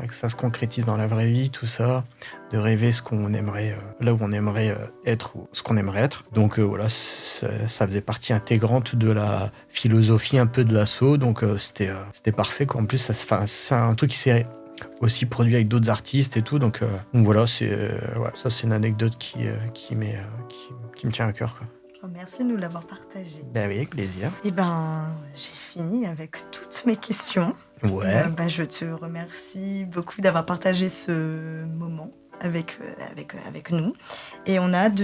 que ça se concrétise dans la vraie vie, tout ça, de rêver ce qu'on aimerait, là où on aimerait être ou ce qu'on aimerait être. Donc voilà, ça faisait partie intégrante de la philosophie un peu de l'asso, donc c'était parfait, quoi. En plus, c'est un truc qui s'est aussi produit avec d'autres artistes et tout, donc voilà, ça c'est une anecdote qui me tient à cœur, quoi. Merci de nous l'avoir partagé. Oui, avec plaisir. Et j'ai fini avec toutes mes questions. Ouais. Je te remercie beaucoup d'avoir partagé ce moment avec nous. Et on a hâte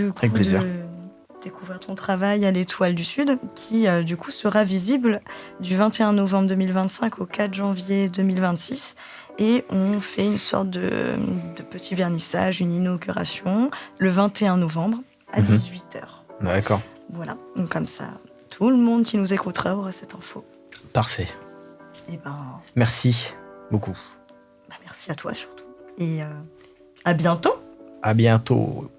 découvrir ton travail à l'Étoile du Sud, qui du coup sera visible du 21 novembre 2025 au 4 janvier 2026. Et on fait une sorte de petit vernissage, une inauguration, le 21 novembre à 18h. D'accord. Voilà, donc comme ça, tout le monde qui nous écoutera aura cette info. Parfait. Et ben, Merci beaucoup. merci à toi surtout. Et à bientôt. À bientôt.